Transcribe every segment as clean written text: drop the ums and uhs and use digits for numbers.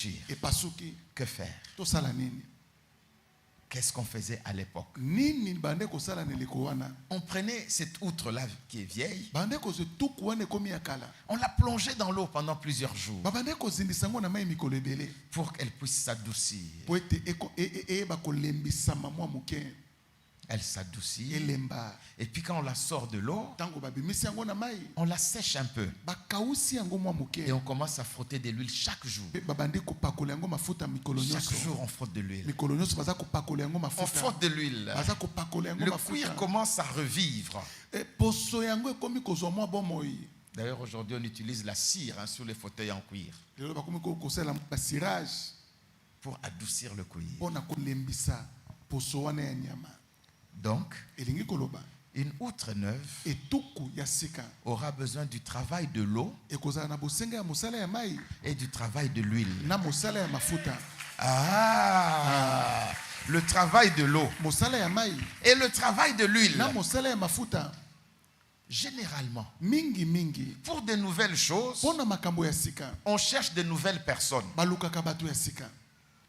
Et pasuki. Que faire? To sala nini? Qu'est-ce qu'on faisait à l'époque? Nini bande ko sala neliko wana? On prenait cette outre-là qui est vieille. Bande ko se tuku wana komi akala. On l'a plongée dans l'eau pendant plusieurs jours. Bande ko zindisango na mai mikolo ebele. Pour qu'elle puisse s'adoucir. Po ete ba ko lembisa mamwa muke. Elle s'adoucit. Elemba. Et puis quand on la sort de l'eau, Tango ba bimisi yango na mai. on la sèche un peu. Ba kausi yango mwa muke. Et on commence à frotter de l'huile chaque jour. Ba bande ko pakola yango mafuta mikolo nyoso. Chaque jour on frotte de l'huile. Mikolo nyoso baza ko pakola yango mafuta. On frotte de l'huile. Baza ko pakola yango Le mafuta. cuir commence à revivre. E poso yango ekomi kozwa mwa bomoi. D'ailleurs aujourd'hui on utilise la cire sur les fauteuils en cuir. Lelo ba komi ko kosala ba cirage. Pour adoucir le cuir. Pona ko lembisa poso wana ya nyama. Donc, Elingi koloba. une outre neuve Et tuku ya sika. aura besoin du travail de l'eau E kozala na bosenga ya mosala ya mai. et du travail de l'huile. Na mosala ya mafuta. Ah, le travail de l'eau Mosala ya mai. et le travail de l'huile. Na mosala ya mafuta. Généralement, Mingi. pour de nouvelles choses, Pona makambo ya sika. on cherche de nouvelles personnes. Balukaka bato ya sika.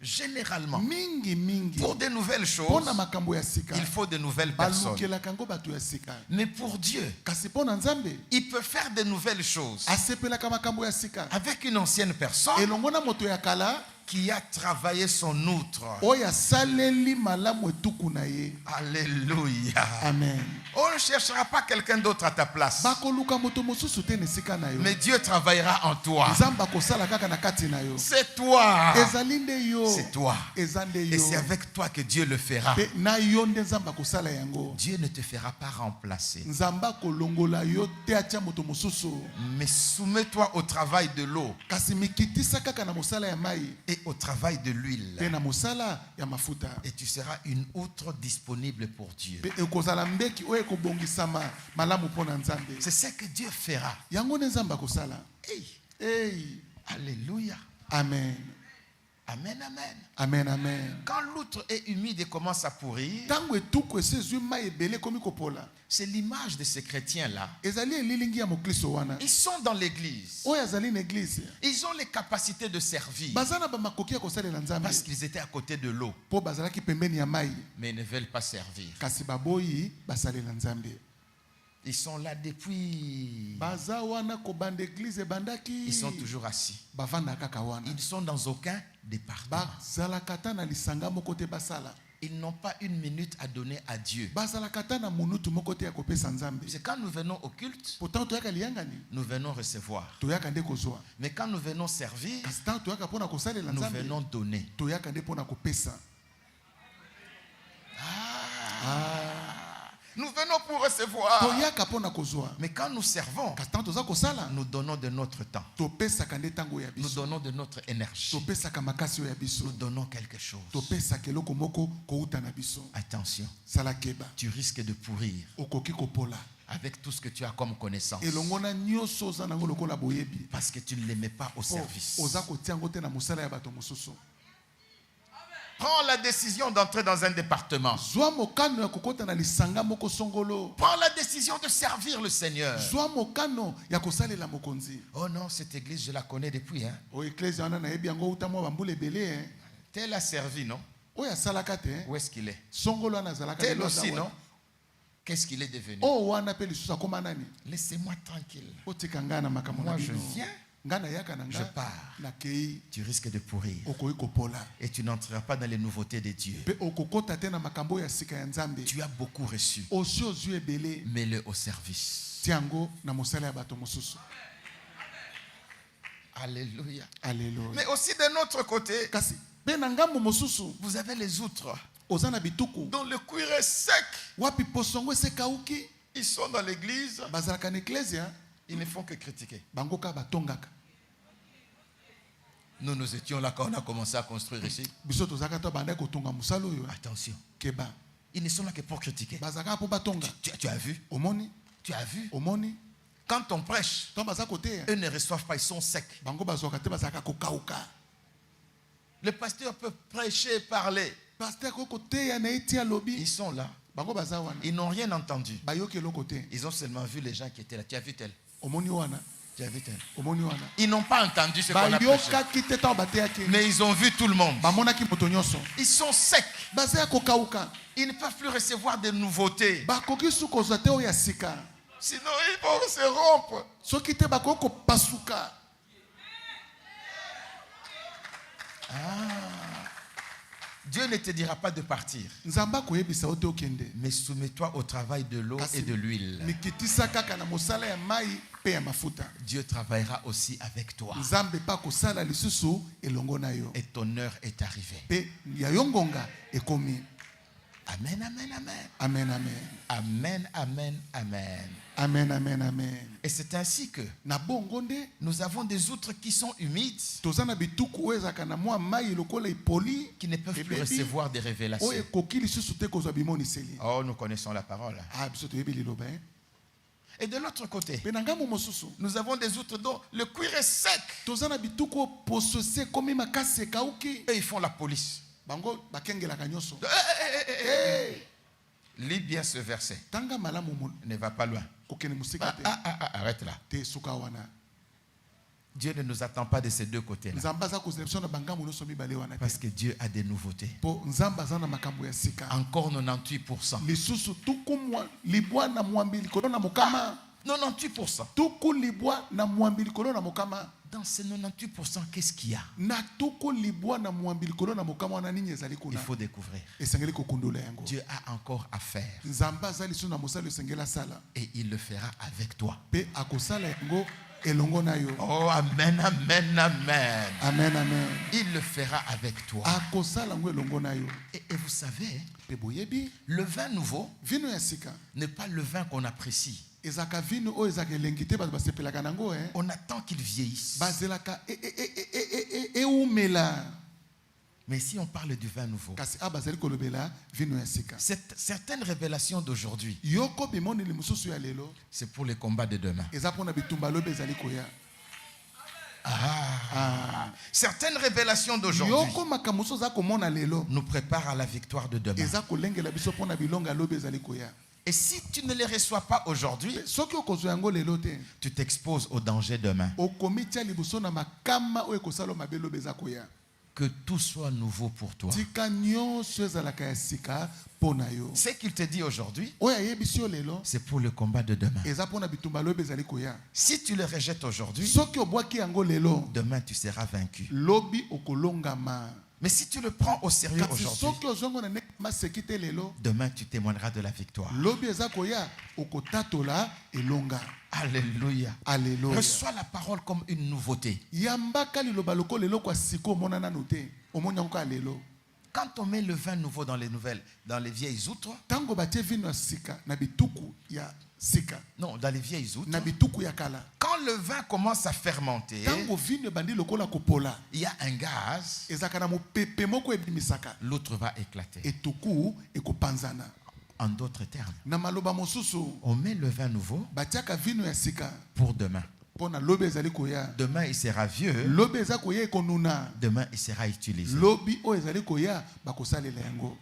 Généralement, Mingi. pour de nouvelles choses, Pona makambo ya sika. il faut de nouvelles personnes. Balukela kango bato ya sika. Mais pour Dieu, Kasi pona nzambe. il peut faire de nouvelles choses Asepelaka makambo ya sika. avec une ancienne personne Elongo na moto ya kala. qui a travaillé son outre. Oya saleli malamu etuku na ye. Alléluia. Amen. On ne cherchera pas quelqu'un d'autre à ta place. Bakoluka moto mosusu te nesika na yo. Mais Dieu travaillera en toi. Nzamba kosala kaka na kati na yo. C'est toi. Ezali nde yo. C'est toi. Ezande Et yo. c'est avec toi que Dieu le fera. Pe na yo nde nzamba kosala yango. Dieu ne te fera pas remplacer. Nzamba kolongola yo te atia moto mosusu. Mais soumets-toi au travail de l'eau Kasi mikitisa kaka na mosala ya mai. et au travail de l'huile. Pe na mosala ya mafuta. Et tu seras une outre disponible pour Dieu. Pe ekozala mbeki oyo ekobongisama malamu pona nzambe. C'est ce que Dieu fera. Yango nde nzamba kosala. Hey. Hey. Alléluia. Amen. Amen, amen. Amen. Quand l'outre est humide et commence à pourrir, Tango etuku esezwi mai ebele komi kopola. c'est l'image de ces chrétiens-là. Ezali elilingi ya mokristo wana. Ils sont dans l'église. Oyo azali na église. Ils ont les capacités de servir Bazana ba makoki ya kosalela nzambe. parce qu'ils étaient à côté de l'eau, Po bazalaki pembeni ya mai. mais ils ne veulent pas servir. Kasi baboyi basalela nzambe. Ils sont là depuis. Baza wana ko bande église bandaki. Ils sont toujours assis. Bavanda kaka wana. Ils ne sont dans aucun département. Bazalakata na lisanga moko te basala. Ils n'ont pas une minute à donner à Dieu. Bazalakata na munutu moko te ya kopesa nzambe. C'est quand nous venons au culte, Pourtant toyaka liyangani. nous venons recevoir. Toyaka nde kozwa. Mais quand nous venons servir, Kasi tant toyaka pona kosalela nous nzambe. venons donner. Toyaka nde pona kopesa. Nous venons pour recevoir. Toyaka pona kozwa. Mais quand nous servons, Kasi tant toza kosala. nous donnons de notre temps. Topesaka nde tango ya Nous biso. donnons de notre énergie. Topesaka makasi ya biso. Nous donnons quelque chose. Topesaka eloko moko kouta na biso. Attention, Sala keba. tu risques de pourrir Okoki kopola. avec tout ce que tu as comme connaissance. Elongona nyoso oza nango lokola boyebi. Parce que tu ne les mets pas au service. Oza kotia yango te na mosala ya bato mosusu. Prends la décision d'entrer dans un département. Zwa mokano ya kokota na lisanga moko songolo. Prends la décision de servir le Seigneur. Zwa mokano ya kosalela mokonzi. Oh non, cette église, je la connais depuis. O eklezia wana nayebi yango uta mwa bambula ebele hein. Tel a servi, non? Oyo asalaka te hein. Où est-ce qu'il est? Songolo wana azalaka Tel lelo aussi, aza non? wana. Qu'est-ce qu'il est devenu? O wana pe lisusu akoma nani? Laissez-moi tranquille. Otika nga na makambo na Moi, je bino. viens, Nga na yaka na je nga. pars. Na kei Tu risques de pourrir. okoki kopola. Et tu n'entreras pas dans les nouveautés de Dieu. Pe okokota te na makambo ya sika ya nzambe. Tu as beaucoup reçu. Osi ozwi ebele. Mets-le au service. Tiango na mosala ya bato mosusu. Alléluia. Alléluia. Mais aussi de notre côté, Kasi pe na ngambo mosusu vous avez les outres oza na bituku. dont le cuir est sec. Wapi posongo esekauki. Ils sont dans l'église. Bazalaka na eklezia Ils ne font que critiquer. bango ka batongaka. Nous étions là quand on a commencé à construire ici. Biso tozaka to banda kotonga musala oyo. Attention. Keba. Ils ne sont là que pour critiquer. Bazaka po batonga. Tu as vu? Omoni. Tu as vu? Omoni. Quand on prêche, To baza kote. eux ne reçoivent pas, ils sont secs. Bango bazwaka te bazaka kokauka. Le pasteur peut prêcher et parler. Pasteur ko kote ya na etia Ils lobi. sont là. Bango baza wana. Ils n'ont rien entendu. Bayoki eloko te. Ils ont seulement vu les gens qui étaient là. Tu as vu tel? Omoni wana. Tu as vu, omoni wana ils n'ont pas entendu ce qu'on a prêché. bayokaki te ntango bateyaki Mais ils ont vu tout le monde. bamonaki moto nyonso Ils sont secs. baza ya kokauka Ils ne peuvent plus recevoir de nouveautés. bakoki su kozwa te oyo ya sika Sinon, ils vont se rompre. soki te bakoki kopasuka. Dieu ne te dira pas de partir. Nzambe akoyebisa yo te okende Mais soumets-toi au travail de l'eau et de l'huile. mikitisa kaka na mosala ya mai mpe ya mafuta. Dieu travaillera aussi avec toi. Nzambe mpe akosala lisusu elongo na yo Et ton heure est arrivée. mpe ya yo ngonga ekomi. Amen, amen, amen. Amen, amen. Amen, amen, amen. Amen, amen, amen. Et c'est ainsi que Na bongo nde nous avons des outres qui sont humides, toza na bituku oyo ezalaka na mwa mai lokola epoli qui ne peuvent plus ebebi, recevoir des oyo révélations. ekoki lisusu te kozwa bimoniseli. Oh, nous connaissons la parole. Ah, biso toyebi liloba Et de l'autre côté, mpe na ngambo mosusu nous avons des outres dont le cuir est sec. toza na bituku oyo poso se ekomi makasi ekauki Et ils font la police. bango bakengelaka nyonso. Lis bien ce verset. Tanga malamu Ne va pas loin. kokende mosika te Arrête là. te suka wana. Dieu ne nous attend pas de ces deux côtés-là. Nzambe aza kozela biso na bangambo nyonso mibale wana te Parce que Dieu a des nouveautés. mpo nzambe aza na makambo ya sika Encore 98%. lisusu tuku libwa na mwambi likolo na mokama 98%. tuku libwa na mwambi likolo na mokama. Dans ces 98%, qu'est-ce qu'il y a? Na tuku libwa na mwambi likolo na mokama wana nini ezali Il kuna faut découvrir. esengeli kokundola yango. Dieu a encore à faire. Nzambe aza lisusu na mosala esengeli asala Et il le fera avec toi. mpe akosala yango elongo na yo. Oh, amen, amen, amen. Amen, amen. Il le fera avec toi. Akosala yango elongo na yo. Et vous savez, Mpe boyebi le vin nouveau vino ya sika n'est pas le vin qu'on apprécie. ezaka vino oyo ezaka elengi te bato basepelaka nango On attend qu'il vieillisse. bazelaka eumela. Mais si on parle du vin nouveau, Kasi bazali kolobela vino ya sika. certaines révélations d'aujourd'hui, Yoko bimoneli mosusu ya lelo c'est pour les combats de demain. eza mpona bitumba lobe ezali koya. Certaines révélations d'aujourd'hui Yoko makambo mosusu aza komona lelo nous préparent à la victoire de demain. eza kolengela biso mpona bilonga lobe ezali koya. Et si tu ne les reçois pas aujourd'hui, Soki okozwa yango lelo te tu t'exposes au danger demain. okomi tia liboso na makama oyo ekosala mabe lobe eza koya. Que tout soit nouveau pour toi. Tika nyonso ezalaka ya sika mpona yo. Ce qu'il te dit aujourd'hui, Oyo ayebisi yo lelo c'est pour le combat de demain. eza mpona bitumba lobe ezali koya. Si tu le rejettes aujourd'hui, Soki obwaki yango lelo demain tu seras vaincu. lobi okolongama. Mais si tu le prends au sérieux Kasi aujourd'hui, soki ozongo na ndenge maseki te lelo demain tu témoigneras de la victoire. lobi eza koya okotatola elonga. Alléluia. Alléluia. Reçois la parole comme une nouveauté. Yambaka liloba loko lelo kwa siko omona nanu te omoni yango ka lelo. Quand on met le vin nouveau dans dans les vieilles outres, Tango batie vino ya sika na bituku ya sika non, dans les vieilles outres, na bituku ya kala. quand le vin commence à fermenter, Tango vino ebandi lokola kopola il y a un gaz, ezaka na mopepe moko ebimisaka l'outre va éclater. etuku ekopanzana. En d'autres termes, Na maloba mosusu on met le vin nouveau batiaka vino ya sika pour demain. mpona lobi ezali koya. Demain, il sera vieux. Lobi eza koya ekonuna. Demain, il sera utilisé. Lobi oyo ezali koya bakosalela yango.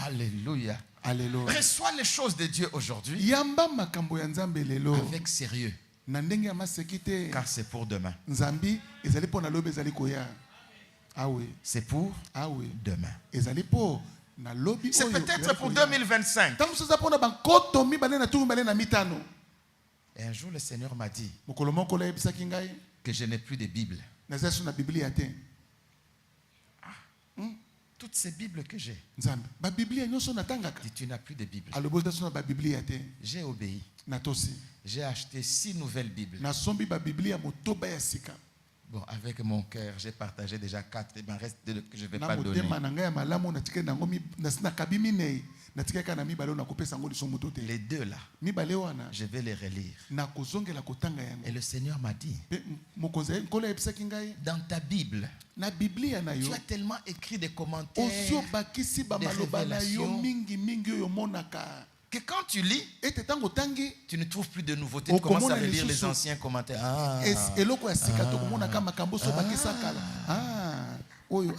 Alléluia. Alléluia. Reçois les choses de Dieu aujourd'hui Yamba makambo ya Nzambe lelo avec sérieux, na ndenge ya maseki te. car c'est pour demain. Nzambi ezali mpona lobi ezali koya. Ah oui. C'est pour Ah oui. demain. Ezali po na lobi C'est oyo peut-être ezali pour koya. 2025. Tango soza mpona bankoto mibale na tuku mibale na mitano. Et un jour, le Seigneur m'a dit Mokolo moko la yebisaki ngai que je n'ai plus de Bible. naza so na Biblia te. Toutes ces Bibles que j'ai, Nzambe ba Biblia nyonso natangaka. dit tu n'as plus de Bible. Aloboza so na ba Biblia te. J'ai obéi. Na tosi. J'ai acheté 6 nouvelles Bibles. Na sombi ba Biblia motoba ya sika. Bon, avec mon cœur, j'ai partagé déjà 4. Il m'en reste 2 que je ne vais Na pas donner. motema na ngai ya malamu na tikeli nango na kabimi nei. Na tikeli na mibale na kopesa ngo liso moto te. Les 2 là, Mibale wana je vais les relire. na kozongela kotanga yango. Et le Seigneur m'a dit, Mokonzi nkolo yebisaki ngai dans ta Bible, na Biblia na yo tu as tellement écrit des commentaires osio bakisi ba des maloba na yo révélations mingi oyo monaka. que quand tu lis, Ete tango tangi tu ne trouves plus de nouveautés. Tu commences à relire les anciens commentaires. Ah, eloko ya sika to komona kama makambo so bakisa kala. Ah, oyo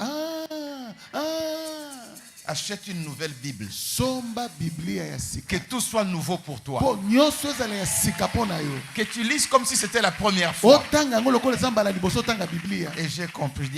Achète une nouvelle Bible. Somba Biblia ya sika. Que tout soit nouveau pour toi. Po nyonso ezala ya sika pona yo. Que tu lises comme si c'était la première fois. Otanga ngolo ko lezamba la liboso tanga Biblia. Et j'ai compris.